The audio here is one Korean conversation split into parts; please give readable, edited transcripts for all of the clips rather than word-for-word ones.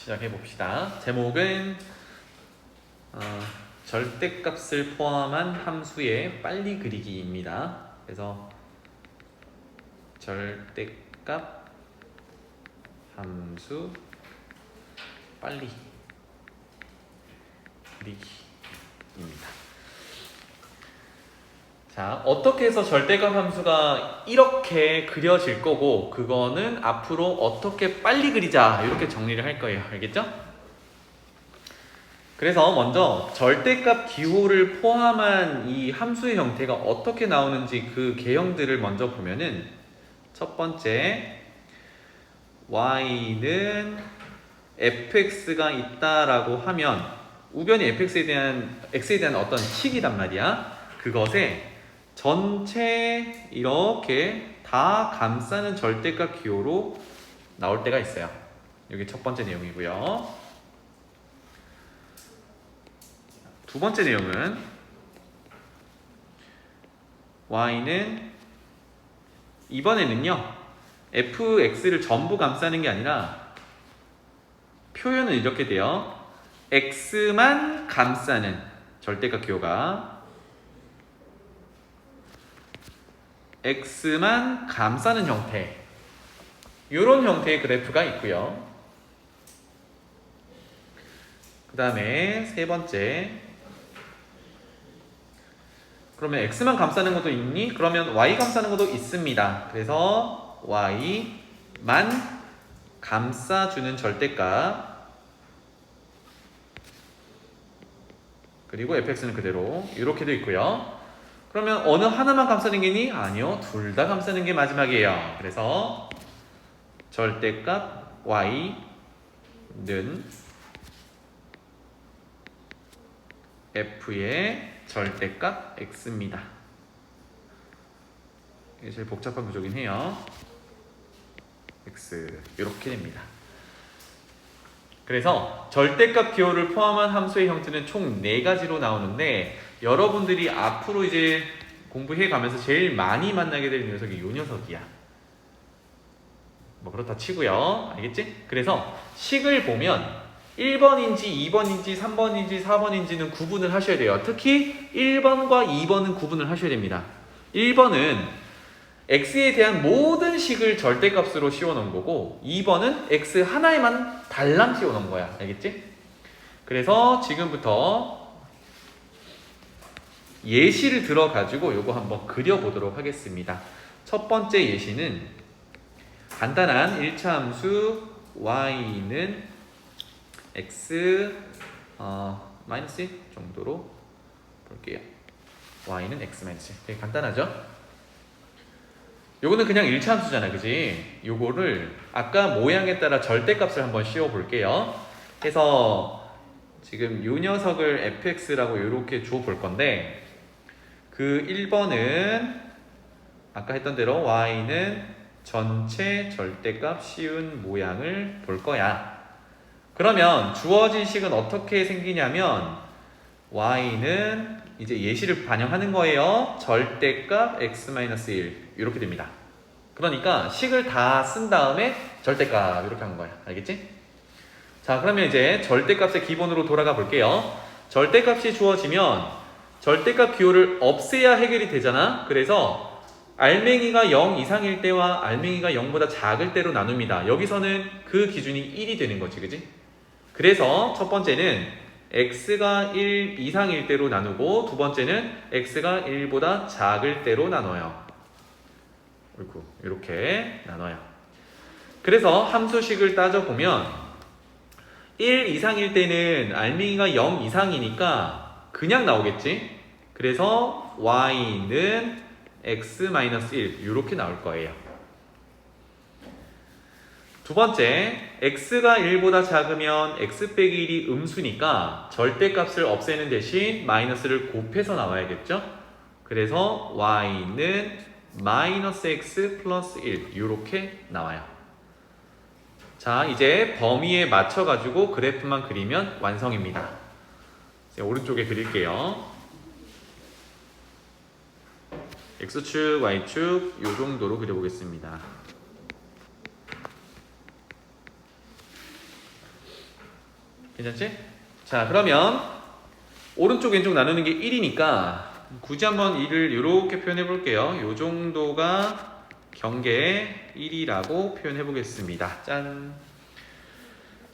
시작해 봅시다. 제목은 절대값을 포함한 함수의 빨리 그리기입니다. 그래서 절대값 함수 빨리 그리기입니다. 자, 어떻게 해서 절대값 함수가 이렇게 그려질 거고, 그거는 앞으로 어떻게 빨리 그리자 이렇게 정리를 할 거예요. 알겠죠? 그래서 먼저 절대값 기호를 포함한 이 함수의 형태가 어떻게 나오는지 그 개형들을 먼저 보면은, 첫 번째 y는 fx가 있다라고 하면 우변이 x에 대한 어떤 식이란 말이야. 그것에 전체 이렇게 다 감싸는 절대값 기호로 나올 때가 있어요. 여기 첫 번째 내용이고요. 두 번째 내용은 y는 이번에는요 fx를 전부 감싸는 게 아니라 표현은 이렇게 돼요. x만 감싸는 절대값 기호가 x만 감싸는 형태, 이런 형태의 그래프가 있고요. 그 다음에 세 번째, 그러면 x만 감싸는 것도 있니? 그러면 y 감싸는 것도 있습니다. 그래서 y만 감싸주는 절대값, 그리고 fx는 그대로 이렇게 돼 있고요. 그러면 어느 하나만 감싸는 게니? 아니요, 둘 다 감싸는 게 마지막이에요. 그래서 절대값 y는 f의 절대값 x입니다. 이게 제일 복잡한 구조긴 해요. x 이렇게 됩니다. 그래서 절대값 기호를 포함한 함수의 형태는 총 4가지로 나오는데, 여러분들이 앞으로 이제 공부해 가면서 제일 많이 만나게 될 녀석이 이 녀석이야. 뭐 그렇다 치고요. 알겠지? 그래서 식을 보면 1번인지 2번인지 3번인지 4번인지는 구분을 하셔야 돼요. 특히 1번과 2번은 구분을 하셔야 됩니다. 1번은 x에 대한 모든 식을 절대값으로 씌워놓은 거고, 2번은 x 하나에만 달랑 씌워놓은 거야. 알겠지? 그래서 지금부터 예시를 들어가지고 요거 한번 그려보도록 하겠습니다. 첫 번째 예시는 간단한 1차 함수 y는 x 마이너스 1 정도로 볼게요. y는 x 마이너스 1. 되게 간단하죠? 요거는 그냥 1차 함수잖아, 그지? 요거를 아까 모양에 따라 절대값을 한번 씌워 볼게요. 해서 지금 요 녀석을 fx라고 이렇게 주어 볼 건데, 그 1번은 아까 했던 대로 y는 전체 절대값 씌운 모양을 볼 거야. 그러면 주어진 식은 어떻게 생기냐면, y는 이제 예시를 반영하는 거예요. 절대값 x-1 이렇게 됩니다. 그러니까 식을 다 쓴 다음에 절대값 이렇게 한 거야. 알겠지? 자, 그러면 이제 절대값의 기본으로 돌아가 볼게요. 절대값이 주어지면 절대값 기호를 없애야 해결이 되잖아. 그래서 알맹이가 0 이상일 때와 알맹이가 0보다 작을 때로 나눕니다. 여기서는 그 기준이 1이 되는 거지, 그지? 그래서 첫 번째는 x가 1 이상일 때로 나누고, 두 번째는 x가 1보다 작을 때로 나눠요. 어이구, 이렇게 나눠요. 그래서 함수식을 따져보면 1 이상일 때는 알맹이가 0 이상이니까 그냥 나오겠지? 그래서 y는 x-1 이렇게 나올 거예요. 두 번째, x가 1보다 작으면 x 빼기 1이 음수니까 절대값을 없애는 대신 마이너스를 곱해서 나와야겠죠? 그래서 y는 마이너스 x 플러스 1 이렇게 나와요. 자, 이제 범위에 맞춰가지고 그래프만 그리면 완성입니다. 제가 오른쪽에 그릴게요. x축, y축 이 정도로 그려보겠습니다. 괜찮지? 자, 그러면 오른쪽 왼쪽 나누는 게 1이니까 굳이 한번 1을 이렇게 표현해 볼게요. 요 정도가 경계 1이라고 표현해 보겠습니다. 짠.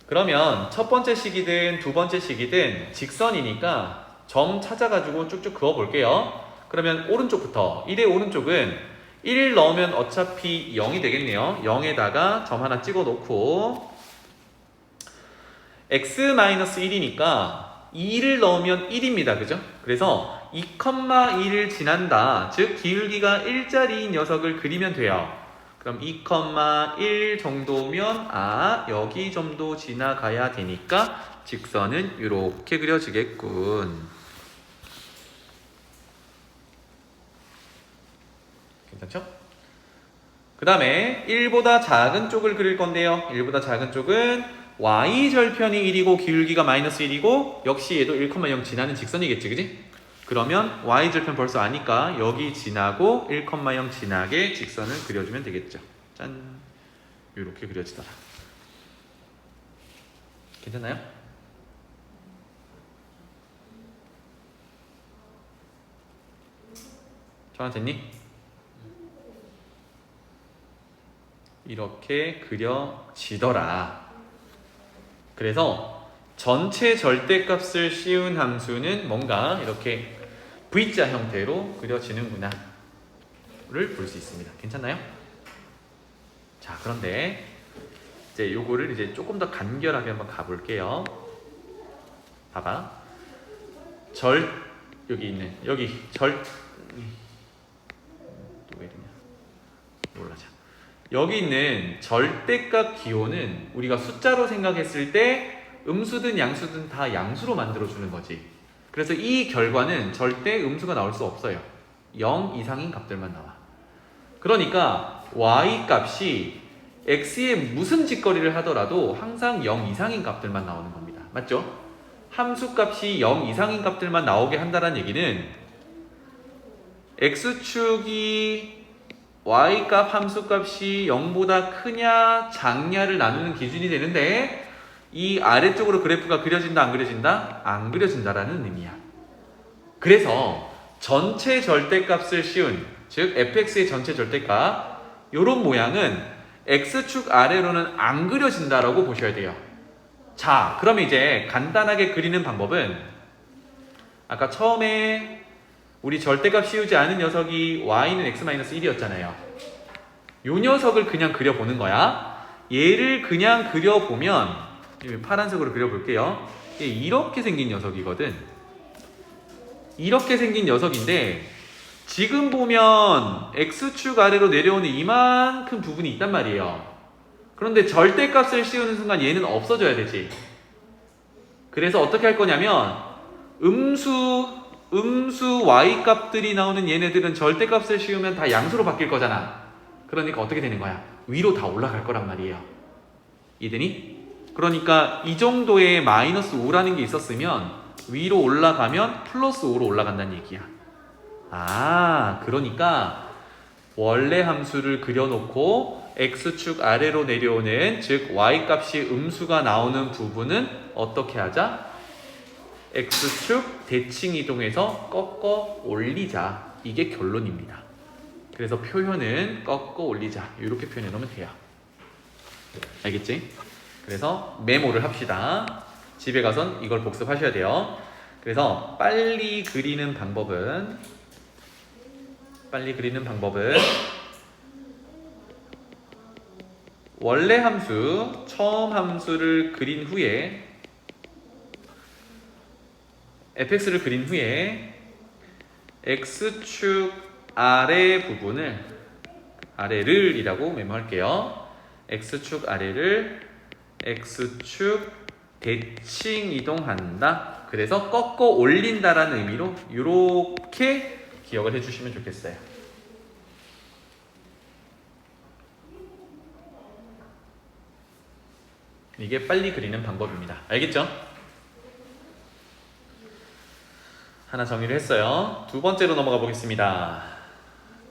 그러면 첫 번째 식이든 두 번째 식이든 직선이니까 점 찾아가지고 쭉쭉 그어 볼게요. 그러면 오른쪽부터 1의 오른쪽은 1 넣으면 어차피 0이 되겠네요. 0에다가 점 하나 찍어 놓고 x-1이니까 2를 넣으면 1입니다. 그죠? 그래서 2,1을 지난다. 즉 기울기가 1짜리인 녀석을 그리면 돼요. 그럼 2,1 정도면 여기 정도 지나가야 되니까 직선은 이렇게 그려지겠군. 괜찮죠? 그 다음에 1보다 작은 쪽을 그릴 건데요. 1보다 작은 쪽은 y절편이 1이고 기울기가 마이너스 1이고 역시 얘도 1,0 지나는 직선이겠지, 그지? 그러면 y절편 벌써 아니까 여기 지나고 1,0 지나게 직선을 그려주면 되겠죠. 짠, 이렇게 그려지더라. 괜찮나요? 정한 됐니? 이렇게 그려지더라. 그래서 전체 절대값을 씌운 함수는 뭔가 이렇게 V자 형태로 그려지는구나 를 볼 수 있습니다. 괜찮나요? 자, 그런데 이제 요거를 이제 조금 더 간결하게 한번 가볼게요. 봐봐. 여기 절 또 왜 이러냐 몰라자. 여기 있는 절대값 기호는 우리가 숫자로 생각했을 때 음수든 양수든 다 양수로 만들어주는 거지. 그래서 이 결과는 절대 음수가 나올 수 없어요. 0 이상인 값들만 나와. 그러니까 y 값이 x에 무슨 짓거리를 하더라도 항상 0 이상인 값들만 나오는 겁니다. 맞죠? 함수 값이 0 이상인 값들만 나오게 한다는 얘기는 x축이 y값 함수값이 0보다 크냐 작냐를 나누는 기준이 되는데 이 아래쪽으로 그래프가 그려진다 안 그려진다? 안 그려진다라는 의미야. 그래서 전체 절대값을 씌운 즉 fx의 전체 절대값 요런 모양은 x축 아래로는 안 그려진다라고 보셔야 돼요. 자, 그럼 이제 간단하게 그리는 방법은 아까 처음에 우리 절대값 씌우지 않은 녀석이 y는 x-1이었잖아요. 요 녀석을 그냥 그려보는 거야. 얘를 그냥 그려보면 파란색으로 그려볼게요. 이렇게 생긴 녀석이거든. 이렇게 생긴 녀석인데 지금 보면 x축 아래로 내려오는 이만큼 부분이 있단 말이에요. 그런데 절대값을 씌우는 순간 얘는 없어져야 되지. 그래서 어떻게 할 거냐면 음수 y 값들이 나오는 얘네들은 절대값을 씌우면 다 양수로 바뀔 거잖아. 그러니까 어떻게 되는 거야? 위로 다 올라갈 거란 말이에요. 이해되니? 그러니까 이 정도의 마이너스 5라는 게 있었으면 위로 올라가면 플러스 5로 올라간다는 얘기야. 그러니까 원래 함수를 그려놓고 x축 아래로 내려오는 즉 y값이 음수가 나오는 부분은 어떻게 하자? x축 대칭 이동해서 꺾어 올리자. 이게 결론입니다. 그래서 표현은 꺾어 올리자. 이렇게 표현해 놓으면 돼요. 알겠지? 그래서 메모를 합시다. 집에 가선 이걸 복습하셔야 돼요. 그래서 빨리 그리는 방법은 원래 함수, 처음 함수를 그린 후에 fx를 그린 후에 x축 아래 부분을 아래를 이라고 메모할게요. x축 아래를 x축 대칭 이동한다. 그래서 꺾어 올린다라는 의미로 이렇게 기억을 해주시면 좋겠어요. 이게 빨리 그리는 방법입니다. 알겠죠? 하나 정리를 했어요. 두 번째로 넘어가 보겠습니다.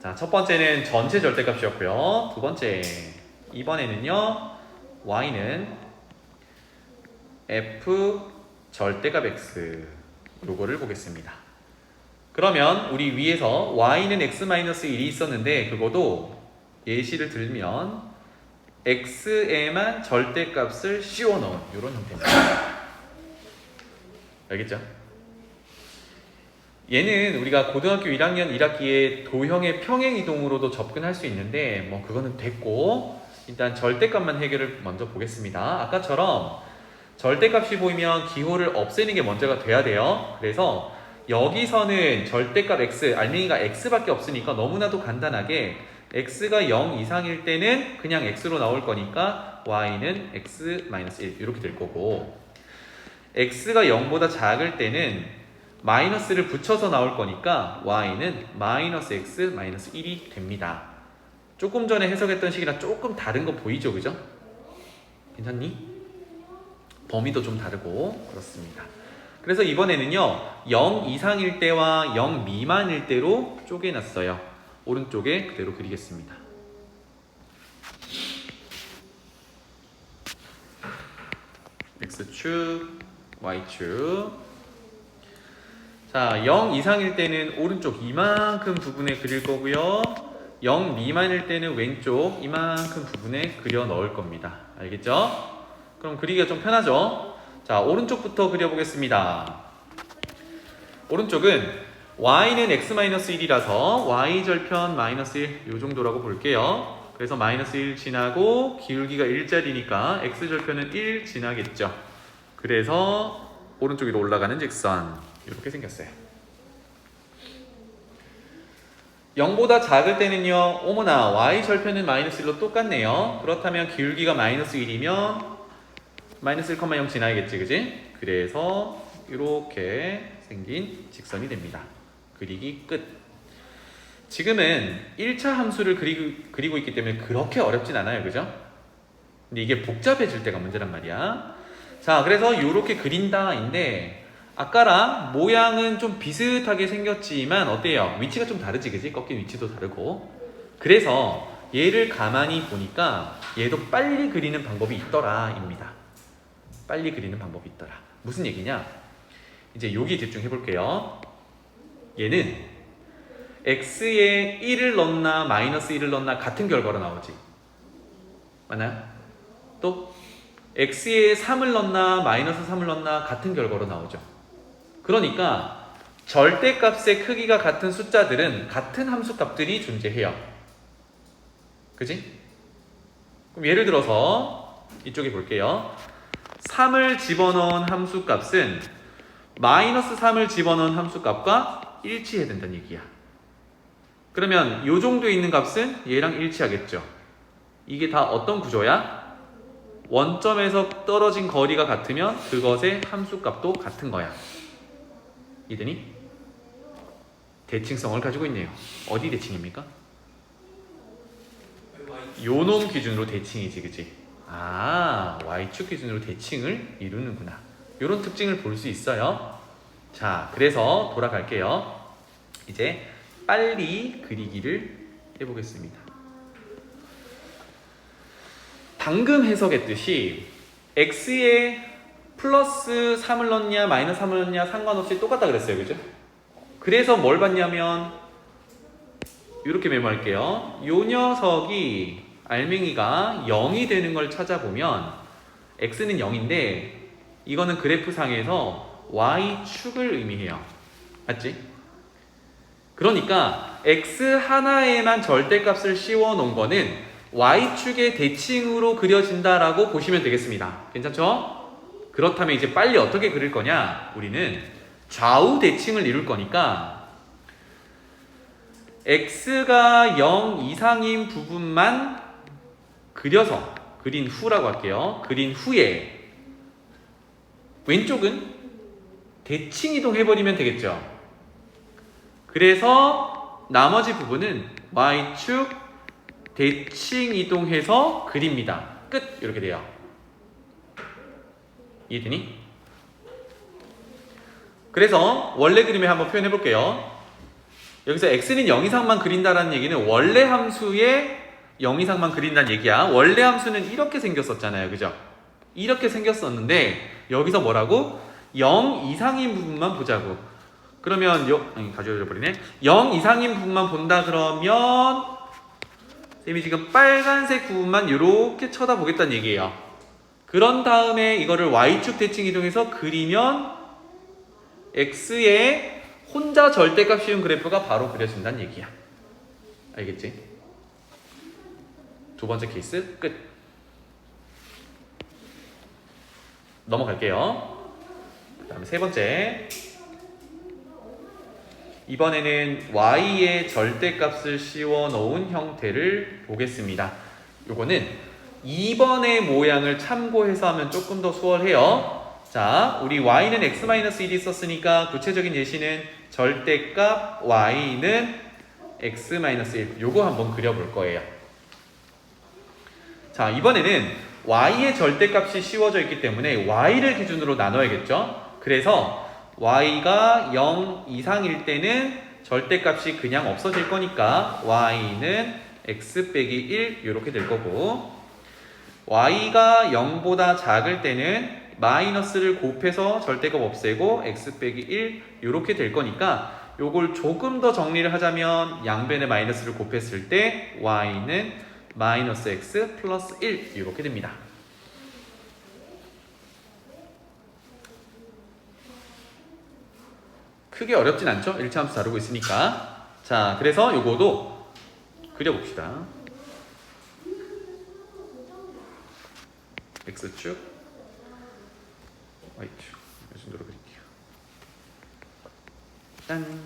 자, 첫 번째는 전체 절대값이었고요. 두 번째, 이번에는요, y는 f 절대값 x 요거를 보겠습니다. 그러면 우리 위에서 y는 x-1이 있었는데 그거도 예시를 들면 x에만 절대값을 씌워넣은 이런 형태입니다. 알겠죠? 얘는 우리가 고등학교 1학년 1학기에 도형의 평행이동으로도 접근할 수 있는데 뭐 그거는 됐고 일단 절대값만 해결을 먼저 보겠습니다. 아까처럼 절대값이 보이면 기호를 없애는 게 먼저가 돼야 돼요. 그래서 여기서는 절대값 x, 알맹이가 x밖에 없으니까 너무나도 간단하게 x가 0 이상일 때는 그냥 x로 나올 거니까 y는 x-1 이렇게 될 거고 x가 0보다 작을 때는 마이너스를 붙여서 나올 거니까 y는 -x-1이 됩니다. 조금 전에 해석했던 식이랑 조금 다른 거 보이죠? 그죠? 괜찮니? 범위도 좀 다르고 그렇습니다. 그래서 이번에는요 0 이상일 때와 0 미만일 때로 쪼개놨어요. 오른쪽에 그대로 그리겠습니다. x축, y축. 자, 0 이상일 때는 오른쪽 이만큼 부분에 그릴 거고요. 0 미만일 때는 왼쪽 이만큼 부분에 그려 넣을 겁니다. 알겠죠? 그럼 그리기가 좀 편하죠? 자, 오른쪽부터 그려보겠습니다. 오른쪽은 y는 x-1이라서 y절편 -1 이 정도라고 볼게요. 그래서 -1 지나고 기울기가 1짜리니까 x절편은 1 지나겠죠. 그래서 오른쪽 위로 올라가는 직선 이렇게 생겼어요. 0보다 작을 때는요 어머나 y절편은 -1로 똑같네요. 그렇다면 기울기가 -1이면 -1,0 지나야겠지, 그지? 그래서 이렇게 생긴 직선이 됩니다. 그리기 끝. 지금은 1차 함수를 그리고 있기 때문에 그렇게 어렵진 않아요, 그죠? 근데 이게 복잡해질 때가 문제란 말이야. 자, 그래서 이렇게 그린다인데 아까랑 모양은 좀 비슷하게 생겼지만 어때요? 위치가 좀 다르지, 그지? 꺾인 위치도 다르고. 그래서 얘를 가만히 보니까 얘도 빨리 그리는 방법이 있더라 입니다. 빨리 그리는 방법이 있더라. 무슨 얘기냐? 이제 여기 집중해 볼게요. 얘는 x에 1을 넣나 -1을 넣나 같은 결과로 나오지. 맞나요? 또 x에 3을 넣나 -3을 넣나 같은 결과로 나오죠. 그러니까 절대값의 크기가 같은 숫자들은 같은 함수값들이 존재해요. 그지? 그럼 예를 들어서 이쪽에 볼게요. 3을 집어넣은 함수값은 -3을 집어넣은 함수값과 일치해야 된다는 얘기야. 그러면 이 정도에 있는 값은 얘랑 일치하겠죠. 이게 다 어떤 구조야? 원점에서 떨어진 거리가 같으면 그것의 함수값도 같은 거야. 이더니 대칭성을 가지고 있네요. 어디 대칭입니까? 요놈 기준으로 대칭이지, 그치? 아, y축 기준으로 대칭을 이루는구나. 이런 특징을 볼 수 있어요. 자, 그래서 돌아갈게요. 이제 빨리 그리기를 해보겠습니다. 방금 해석했듯이 x에 플러스 3을 넣냐 마이너스 3을 넣냐 상관없이 똑같다 그랬어요, 그죠? 그래서 뭘 봤냐면 이렇게 메모할게요. 요 녀석이 알맹이가 0이 되는 걸 찾아보면 x는 0인데 이거는 그래프상에서 y축을 의미해요. 맞지? 그러니까 x 하나에만 절대값을 씌워 놓은 거는 y축의 대칭으로 그려진다라고 보시면 되겠습니다. 괜찮죠? 그렇다면 이제 빨리 어떻게 그릴 거냐? 우리는 좌우 대칭을 이룰 거니까 x가 0 이상인 부분만 그려서 그린 후라고 할게요. 그린 후에 왼쪽은 대칭 이동해버리면 되겠죠. 그래서 나머지 부분은 y축 대칭 이동해서 그립니다. 끝! 이렇게 돼요. 이해되니? 그래서 원래 그림을 한번 표현해 볼게요. 여기서 x는 0 이상만 그린다는 얘기는 원래 함수에 0 이상만 그린다는 얘기야. 원래 함수는 이렇게 생겼었잖아요, 그죠? 이렇게 생겼었는데 여기서 뭐라고? 0 이상인 부분만 보자고. 그러면 가져져 버리네. 0 이상인 부분만 본다 그러면 쌤이 지금 빨간색 부분만 이렇게 쳐다보겠다는 얘기예요. 그런 다음에 이거를 y축 대칭 이동해서 그리면 x의 혼자 절대값 씌운 그래프가 바로 그려진다는 얘기야. 알겠지? 두 번째 케이스 끝. 넘어갈게요. 그 다음에 세 번째. 이번에는 y의 절대값을 씌워 놓은 형태를 보겠습니다. 요거는 2번의 모양을 참고해서 하면 조금 더 수월해요. 자, 우리 y는 x-1이 썼으니까 구체적인 예시는 절대값 y는 x-1 요거 한번 그려볼 거예요. 자, 이번에는 y의 절대값이 씌워져 있기 때문에 y를 기준으로 나눠야겠죠. 그래서 y가 0 이상일 때는 절대값이 그냥 없어질 거니까 y는 x 빼기 1 이렇게 될 거고, y가 0보다 작을 때는 마이너스를 곱해서 절대값 없애고 x 빼기 1 이렇게 될 거니까 요걸 조금 더 정리를 하자면 양변에 마이너스를 곱했을 때 y는 마이너스 x 플러스 1 이렇게 됩니다. 크게 어렵진 않죠? 1차 함수 다루고 있으니까. 자, 그래서 요거도 그려봅시다. x축, y축. 이 정도로 그릴게요. 짠.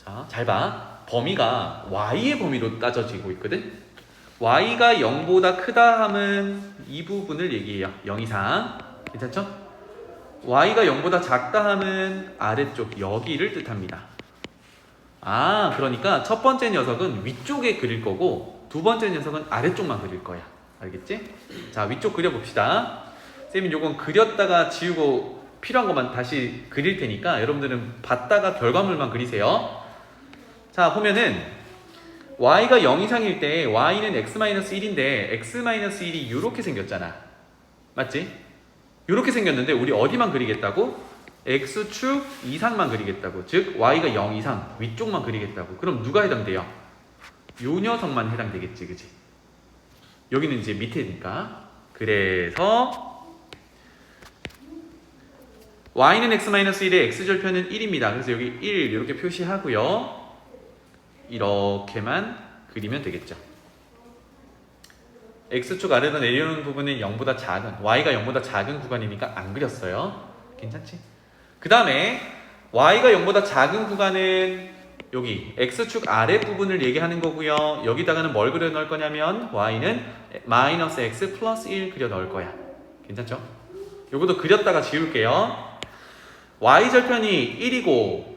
자, 잘 봐. 범위가 y의 범위로 따져지고 있거든? y가 0보다 크다 함은 이 부분을 얘기해요. 0 이상. 괜찮죠? y가 0보다 작다 함은 아래쪽 여기를 뜻합니다. 아, 그러니까 첫 번째 녀석은 위쪽에 그릴 거고 두 번째 녀석은 아래쪽만 그릴 거야. 알겠지? 자, 위쪽 그려봅시다. 쌤이 요건 그렸다가 지우고 필요한 것만 다시 그릴 테니까 여러분들은 봤다가 결과물만 그리세요. 자, 보면은 y가 0 이상일 때 y는 x-1인데 x-1이 이렇게 생겼잖아. 맞지? 이렇게 생겼는데 우리 어디만 그리겠다고? x축 이상만 그리겠다고. 즉 y가 0 이상 위쪽만 그리겠다고. 그럼 누가 해당돼요? 요 녀석만 해당되겠지, 그치? 여기는 이제 밑에니까. 그래서 y는 x-1의 x절편은 1입니다. 그래서 여기 1 이렇게 표시하고요. 이렇게만 그리면 되겠죠. x축 아래로 내려오는 부분은 0보다 작은, y가 0보다 작은 구간이니까 안 그렸어요. 괜찮지? 그 다음에 y가 0보다 작은 구간은 여기 x축 아래 부분을 얘기하는 거고요. 여기다가는 뭘 그려 넣을 거냐면 y는 마이너스 x 플러스 1 그려 넣을 거야. 괜찮죠? 요것도 그렸다가 지울게요. y절편이 1이고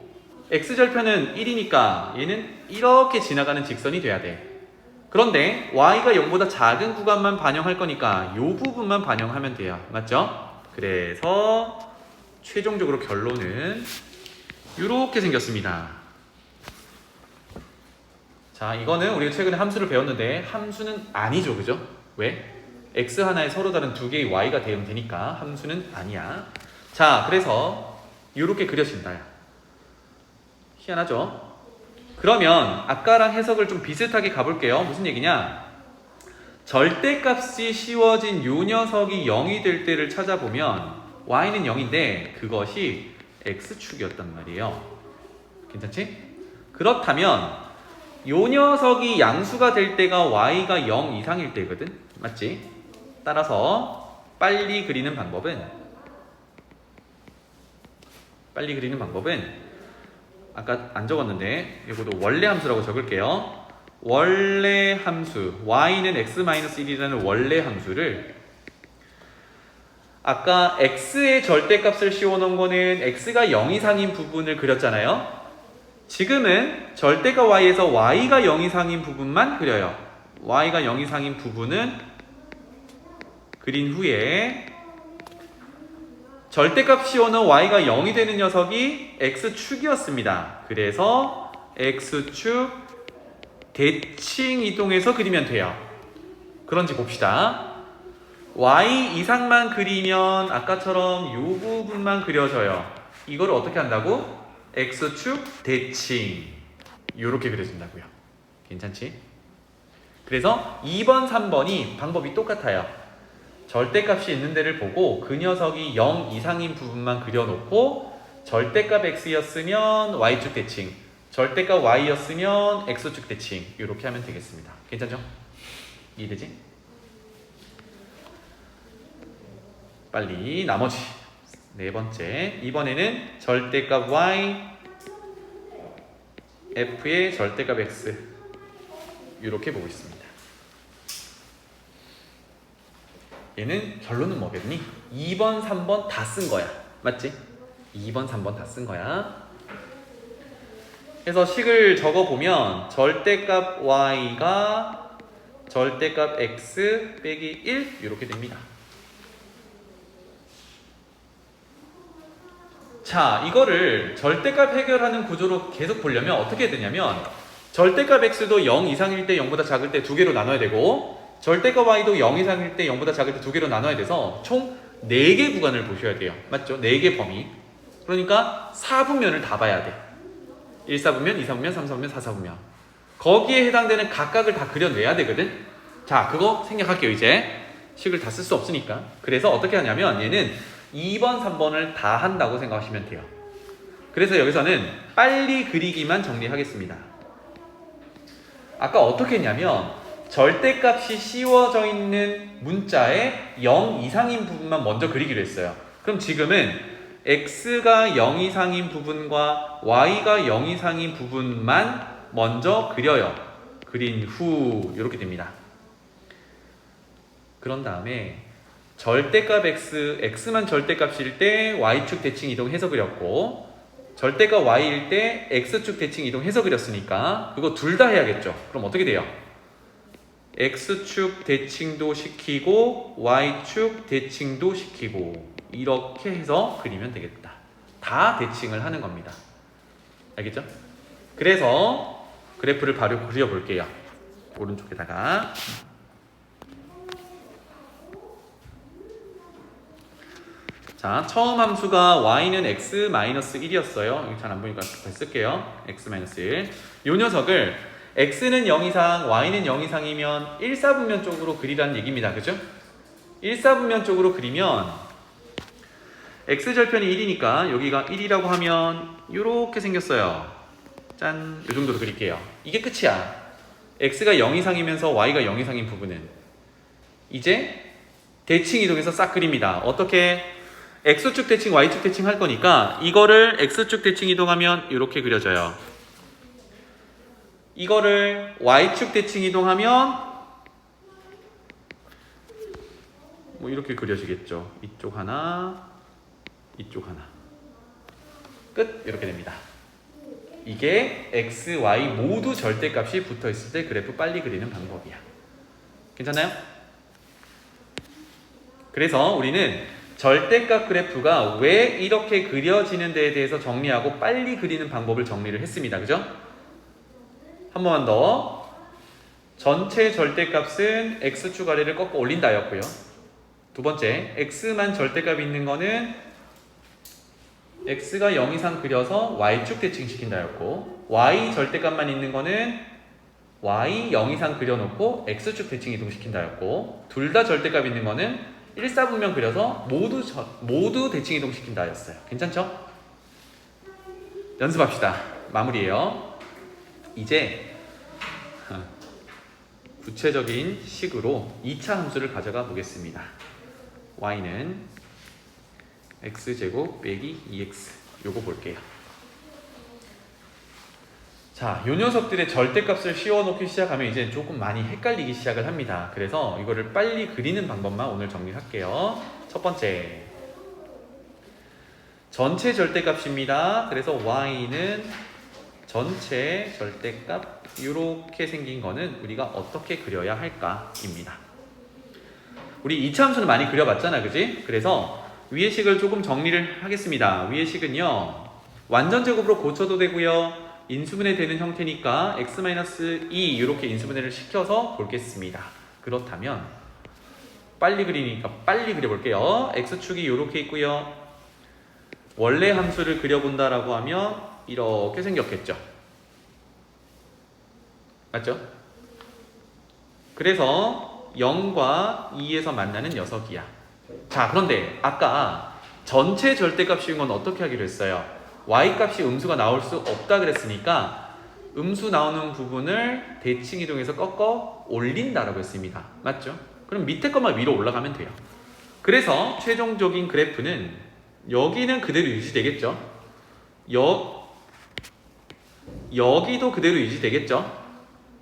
x절편은 1이니까 얘는 이렇게 지나가는 직선이 돼야 돼. 그런데 y가 0보다 작은 구간만 반영할 거니까 이 부분만 반영하면 돼요. 맞죠? 그래서 최종적으로 결론은 이렇게 생겼습니다. 자, 이거는 우리가 최근에 함수를 배웠는데 함수는 아니죠. 그죠? 왜? x 하나에 서로 다른 두 개의 y가 대응되니까 함수는 아니야. 자, 그래서 이렇게 그려진다. 희한하죠? 그러면 아까랑 해석을 좀 비슷하게 가볼게요. 무슨 얘기냐? 절대값이 씌워진 요 녀석이 0이 될 때를 찾아보면 y는 0인데 그것이 x축이었단 말이에요. 괜찮지? 그렇다면 요 녀석이 양수가 될 때가 y가 0 이상일 때거든? 맞지? 따라서 빨리 그리는 방법은 아까 안 적었는데 이것도 원래 함수라고 적을게요. 원래 함수 y는 x-1이라는 원래 함수를 아까 x의 절대값을 씌워놓은 거는 x가 0 이상인 부분을 그렸잖아요. 지금은 절대값 y에서 y가 0 이상인 부분만 그려요. y가 0 이상인 부분은 그린 후에 절대값 씌워놓은 y가 0이 되는 녀석이 x축이었습니다. 그래서 x축 대칭 이동해서 그리면 돼요. 그런지 봅시다. y 이상만 그리면 아까처럼 요 부분만 그려져요. 이걸 어떻게 한다고? x축 대칭 요렇게 그려진다고요. 괜찮지? 그래서 2번, 3번이 방법이 똑같아요. 절대값이 있는 데를 보고 그 녀석이 0 이상인 부분만 그려놓고 절대값 x였으면 y축 대칭, 절대값 y였으면 x축 대칭 이렇게 하면 되겠습니다. 괜찮죠? 이해되지? 빨리 나머지 네 번째, 이번에는 절대값 y, f의 절대값 x 이렇게 보고 있습니다. 얘는 결론은 뭐겠니? 2번, 3번 다 쓴 거야. 맞지? 2번, 3번 다 쓴 거야. 그래서 식을 적어보면 절대값 y가 절대값 x 빼기 1 이렇게 됩니다. 자, 이거를 절대값 해결하는 구조로 계속 보려면 어떻게 해야 되냐면 절대값 x도 0 이상일 때 0보다 작을 때 두 개로 나눠야 되고 절대값 y도 0 이상일 때 0보다 작을 때 두 개로 나눠야 돼서 총 4개 구간을 보셔야 돼요. 맞죠? 4개 범위. 그러니까 4분면을 다 봐야 돼. 1사분면, 2사분면, 3사분면, 4사분면. 거기에 해당되는 각각을 다 그려내야 되거든. 자, 그거 생략할게요. 이제 식을 다 쓸 수 없으니까. 그래서 어떻게 하냐면 얘는 2번, 3번을 다 한다고 생각하시면 돼요. 그래서 여기서는 빨리 그리기만 정리하겠습니다. 아까 어떻게 했냐면 절대값이 씌워져 있는 문자에 0 이상인 부분만 먼저 그리기로 했어요. 그럼 지금은 x가 0 이상인 부분과 y가 0 이상인 부분만 먼저 그려요. 그린 후 이렇게 됩니다. 그런 다음에 절대값 x만 절대값일 때 y축 대칭 이동해서 그렸고 절대값 y일 때 x축 대칭 이동해서 그렸으니까 그거 둘 다 해야겠죠. 그럼 어떻게 돼요? x축 대칭도 시키고 y축 대칭도 시키고 이렇게 해서 그리면 되겠다. 다 대칭을 하는 겁니다. 알겠죠? 그래서 그래프를 바로 그려볼게요. 오른쪽에다가 자, 처음 함수가 y는 x-1이었어요. 여기 잘 안 보니까 다시 쓸게요. x-1. 요 녀석을 x는 0 이상, y는 0 이상이면 1사분면 쪽으로 그리라는 얘기입니다. 그죠? 1사분면 쪽으로 그리면 x절편이 1이니까 여기가 1이라고 하면 이렇게 생겼어요. 짠! 이 정도로 그릴게요. 이게 끝이야. x가 0 이상이면서 y가 0 이상인 부분은 이제 대칭 이동해서 싹 그립니다. 어떻게? x축 대칭, y축 대칭 할 거니까 이거를 x축 대칭 이동하면 이렇게 그려져요. 이거를 y축 대칭 이동하면 뭐 이렇게 그려지겠죠. 이쪽 하나, 이쪽 하나. 끝! 이렇게 됩니다. 이게 x, y 모두 절대값이 붙어있을 때 그래프 빨리 그리는 방법이야. 괜찮나요? 그래서 우리는 절대값 그래프가 왜 이렇게 그려지는 데에 대해서 정리하고 빨리 그리는 방법을 정리를 했습니다. 그죠? 한 번만 더. 전체 절대값은 x축 아래를 꺾어 올린다였고요. 두 번째, x만 절대값이 있는 거는 x가 0 이상 그려서 y축 대칭시킨다였고 y 절대값만 있는 거는 y 0 이상 그려놓고 x축 대칭 이동시킨다였고 둘 다 절대값 있는 거는 1사분면 그려서 모두 대칭 이동시킨다 였어요. 괜찮죠? 연습합시다. 마무리예요. 이제 구체적인 식으로 2차 함수를 가져가 보겠습니다. y는 x제곱 빼기 2x 요거 볼게요. 자, 요 녀석들의 절대값을 씌워놓기 시작하면 이제 조금 많이 헷갈리기 시작을 합니다. 그래서 이거를 빨리 그리는 방법만 오늘 정리할게요. 첫 번째, 전체 절대값입니다. 그래서 y는 전체 절대값 이렇게 생긴 거는 우리가 어떻게 그려야 할까입니다. 우리 2차 함수는 많이 그려봤잖아, 그지? 그래서 위의 식을 조금 정리를 하겠습니다. 위의 식은요, 완전 제곱으로 고쳐도 되고요, 인수분해 되는 형태니까 x-2 이렇게 인수분해를 시켜서 볼겠습니다. 그렇다면 빨리 그리니까 빨리 그려볼게요. x축이 이렇게 있고요. 원래 함수를 그려본다라고 하면 이렇게 생겼겠죠. 맞죠? 그래서 0과 2에서 만나는 녀석이야. 자, 그런데 아까 전체 절대값 씌운 건 어떻게 하기로 했어요? y값이 음수가 나올 수 없다 그랬으니까 음수 나오는 부분을 대칭 이동해서 꺾어 올린다라고 했습니다. 맞죠? 그럼 밑에 것만 위로 올라가면 돼요. 그래서 최종적인 그래프는 여기는 그대로 유지되겠죠? 여기도 그대로 유지되겠죠?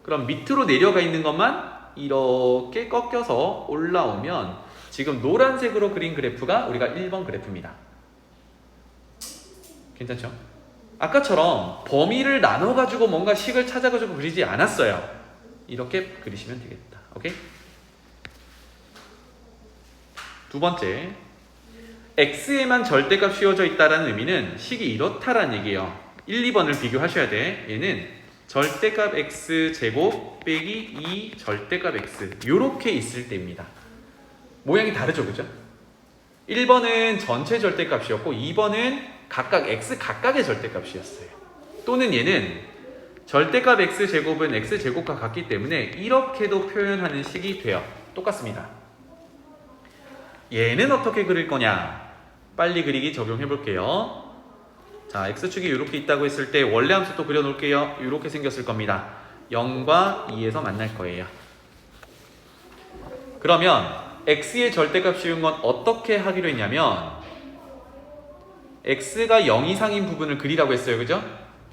그럼 밑으로 내려가 있는 것만 이렇게 꺾여서 올라오면 지금 노란색으로 그린 그래프가 우리가 1번 그래프입니다. 괜찮죠? 아까처럼 범위를 나눠가지고 뭔가 식을 찾아가지고 그리지 않았어요. 이렇게 그리시면 되겠다. 오케이? 두 번째, x에만 절대값 씌워져 있다는 의미는 식이 이렇다라는 얘기예요. 1, 2번을 비교하셔야 돼. 얘는 절대값 x제곱 빼기 2 절대값 x 이렇게 있을 때입니다. 모양이 다르죠, 그죠? 1번은 전체 절대값이었고 2번은 각각 x 각각의 절대값이었어요. 또는 얘는 절대값 x제곱은 x제곱과 같기 때문에 이렇게도 표현하는 식이 돼요. 똑같습니다. 얘는 어떻게 그릴 거냐? 빨리 그리기 적용해 볼게요. 자, x축이 이렇게 있다고 했을 때 원래 함수 또 그려 놓을게요. 이렇게 생겼을 겁니다. 0과 2에서 만날 거예요. 그러면 x의 절대값 씌운 건 어떻게 하기로 했냐면 x가 0 이상인 부분을 그리라고 했어요. 그죠?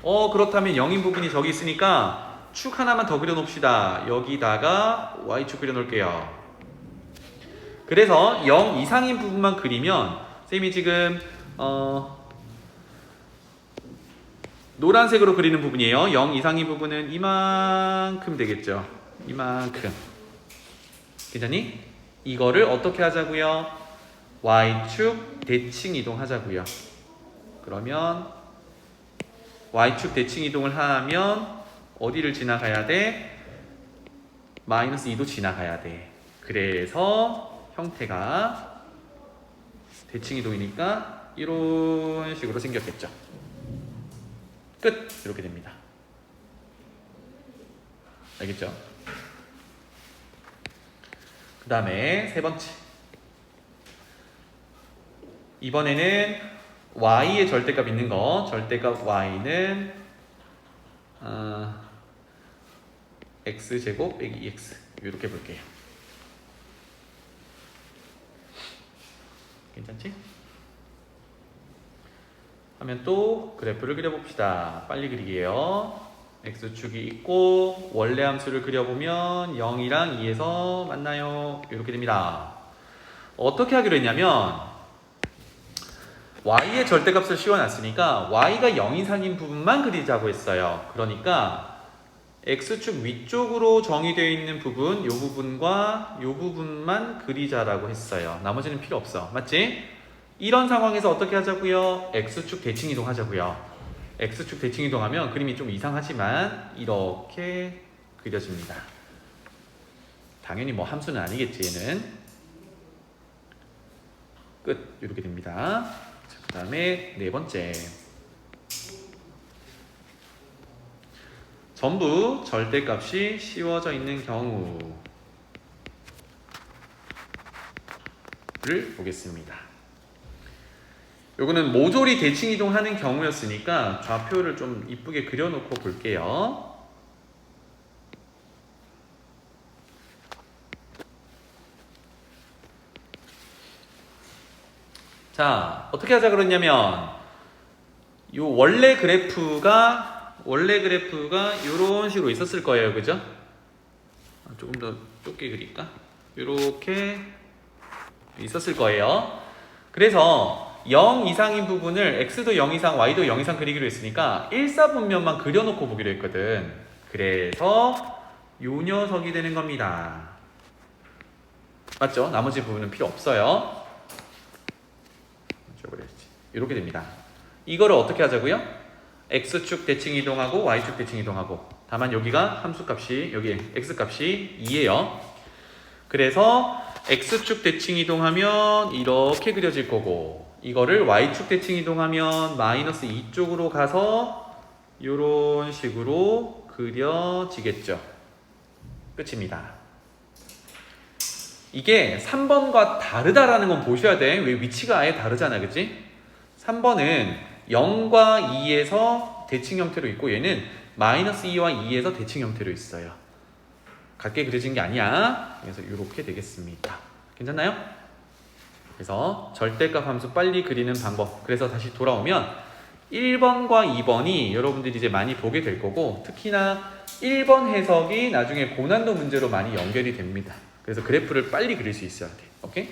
그렇다면 0인 부분이 저기 있으니까 축 하나만 더 그려 놓읍시다. 여기다가 y축 그려 놓을게요. 그래서 0 이상인 부분만 그리면 쌤이 지금 노란색으로 그리는 부분이에요. 0 이상인 부분은 이만큼 되겠죠. 이만큼. 괜찮니? 이거를 어떻게 하자고요? y축 대칭 이동하자고요. 그러면 y축 대칭 이동을 하면 어디를 지나가야 돼? 마이너스 2도 지나가야 돼. 그래서 형태가 대칭 이동이니까 이런 식으로 생겼겠죠. 끝! 이렇게 됩니다. 알겠죠? 그 다음에 세 번째. 이번에는 y의 절대값 있는 거. 절대값 y는 x제곱 빼기 2x 이렇게 볼게요. 괜찮지? 하면 또 그래프를 그려봅시다. 빨리 그리기예요. x축이 있고 원래 함수를 그려보면 0이랑 2에서 만나요. 이렇게 됩니다. 어떻게 하기로 했냐면 y의 절대값을 씌워놨으니까 y가 0 이상인 부분만 그리자고 했어요. 그러니까 x축 위쪽으로 정의되어 있는 부분, 이 부분과 이 부분만 그리자라고 했어요. 나머지는 필요 없어. 맞지? 이런 상황에서 어떻게 하자고요? x축 대칭 이동하자고요. x축 대칭 이동하면 그림이 좀 이상하지만 이렇게 그려집니다. 당연히 뭐 함수는 아니겠지, 얘는. 끝. 이렇게 됩니다. 그 다음에 네 번째. 전부 절대값이 씌워져 있는 경우를 보겠습니다. 요거는 모조리 대칭 이동하는 경우였으니까 좌표를 좀 이쁘게 그려놓고 볼게요. 자, 어떻게 하자 그랬냐면 요 원래 그래프가 이런 식으로 있었을 거예요. 그죠? 조금 더 좁게 그릴까? 이렇게 있었을 거예요. 그래서 0 이상인 부분을 x도 0 이상, y도 0 이상 그리기로 했으니까 1사분면만 그려놓고 보기로 했거든. 그래서 요 녀석이 되는 겁니다. 맞죠? 나머지 부분은 필요 없어요. 이렇게 됩니다. 이거를 어떻게 하자고요? x축 대칭 이동하고 y축 대칭 이동하고, 다만 여기가 함수값이, 여기 x값이 2예요. 그래서 X축 대칭 이동하면 이렇게 그려질 거고, 이거를 Y축 대칭 이동하면 마이너스 2쪽으로 가서 이런 식으로 그려지겠죠. 끝입니다. 이게 3번과 다르다라는 건 보셔야 돼. 왜? 위치가 아예 다르잖아, 그치? 3번은 0과 2에서 대칭 형태로 있고, 얘는 마이너스 2와 2에서 대칭 형태로 있어요. 같게 그려진 게 아니야. 그래서 이렇게 되겠습니다. 괜찮나요? 그래서 절대값 함수 빨리 그리는 방법. 그래서 다시 돌아오면 1번과 2번이 여러분들이 이제 많이 보게 될 거고, 특히나 1번 해석이 나중에 고난도 문제로 많이 연결이 됩니다. 그래서 그래프를 빨리 그릴 수 있어야 돼. 오케이?